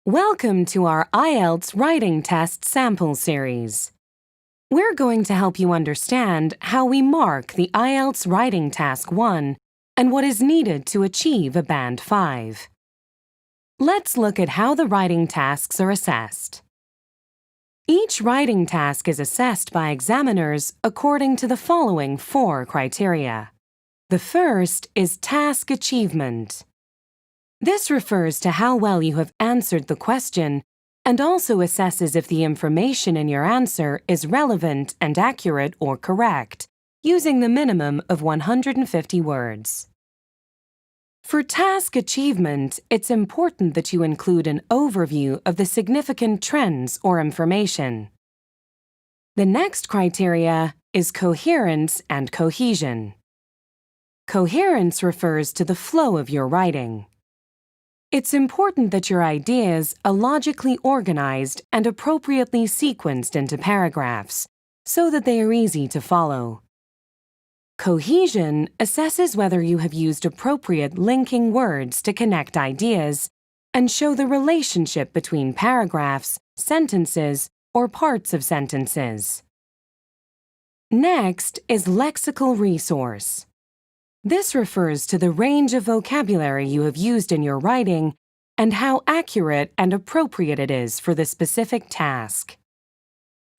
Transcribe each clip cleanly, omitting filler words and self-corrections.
Welcome to our IELTS writing test sample series. We're going to help you understand how we mark the IELTS writing task 1 and what is needed to achieve a band 5. Let's look at how the writing tasks are assessed. Each writing task is assessed by examiners according to the following 4 criteria. The first is task achievement. This refers to how well you have answered the question and also assesses if the information in your answer is relevant and accurate or correct, using the minimum of 150 words. For task achievement, it's important that you include an overview of the significant trends or information. The next criteria is coherence and cohesion. Coherence refers to the flow of your writing. It's important that your ideas are logically organized and appropriately sequenced into paragraphs so that they are easy to follow. Cohesion assesses whether you have used appropriate linking words to connect ideas and show the relationship between paragraphs, sentences, or parts of sentences. Next is lexical resource. This refers to the range of vocabulary you have used in your writing and how accurate and appropriate it is for the specific task.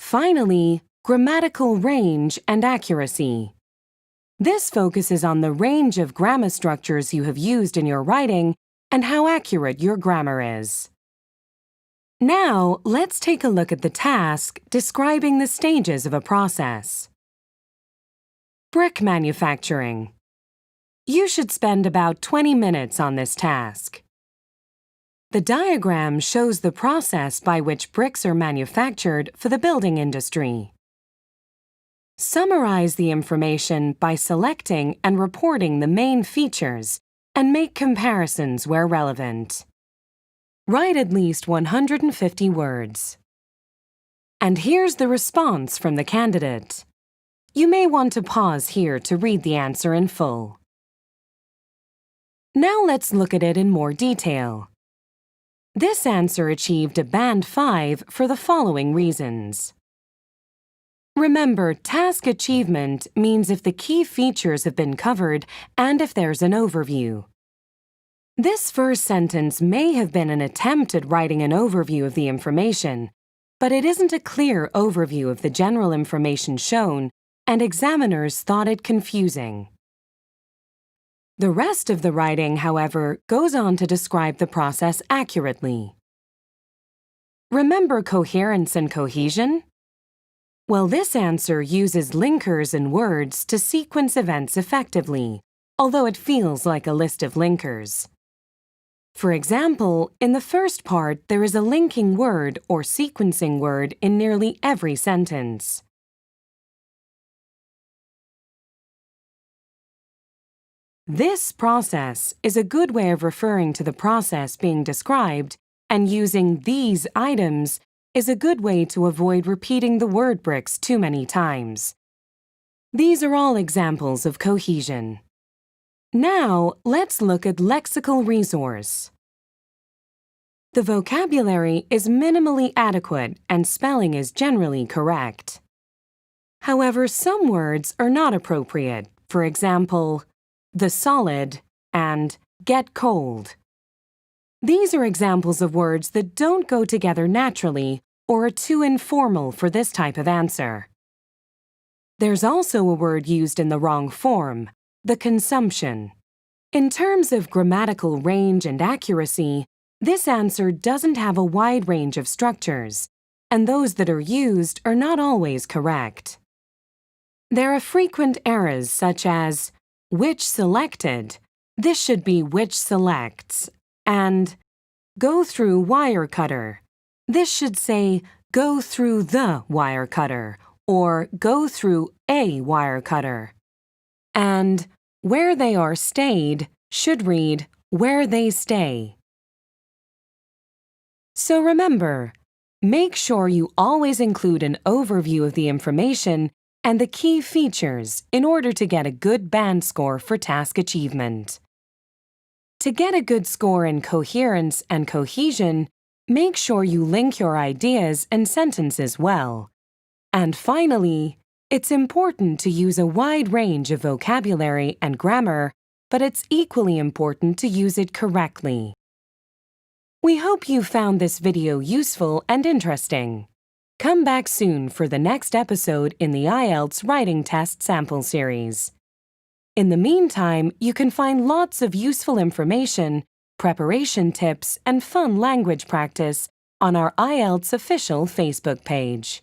Finally, grammatical range and accuracy. This focuses on the range of grammar structures you have used in your writing and how accurate your grammar is. Now, let's take a look at the task describing the stages of a process. Brick manufacturing. You should spend about 20 minutes on this task. The diagram shows the process by which bricks are manufactured for the building industry. Summarize the information by selecting and reporting the main features and make comparisons where relevant. Write at least 150 words. And here's the response from the candidate. You may want to pause here to read the answer in full. Now let's look at it in more detail. This answer achieved a band 5 for the following reasons. Remember, task achievement means if the key features have been covered and if there's an overview. This first sentence may have been an attempt at writing an overview of the information, but it isn't a clear overview of the general information shown, and examiners thought it confusing. The rest of the writing, however, goes on to describe the process accurately. Remember coherence and cohesion? Well, this answer uses linkers and words to sequence events effectively, although it feels like a list of linkers. For example, in the first part, there is a linking word or sequencing word in nearly every sentence. This process is a good way of referring to the process being described, and using these items is a good way to avoid repeating the word bricks too many times. These are all examples of cohesion. Now, let's look at lexical resource. The vocabulary is minimally adequate and spelling is generally correct. However, some words are not appropriate. For example, the solid, and get cold. These are examples of words that don't go together naturally or are too informal for this type of answer. There's also a word used in the wrong form, the consumption. In terms of grammatical range and accuracy, this answer doesn't have a wide range of structures, and those that are used are not always correct. There are frequent errors such as which selected, this should be which selects, and go through wire cutter. This should say go through the wire cutter or go through a wire cutter. And where they are stayed should read where they stay. So remember, make sure you always include an overview of the information and the key features in order to get a good band score for task achievement. To get a good score in coherence and cohesion, Make sure you link your ideas and sentences well. And finally, it's important to use a wide range of vocabulary and grammar, but it's equally important to use it correctly. We hope you found this video useful and interesting. Come back soon for the next episode in the IELTS Writing Test Sample Series. In the meantime, you can find lots of useful information, preparation tips, and fun language practice on our IELTS official Facebook page.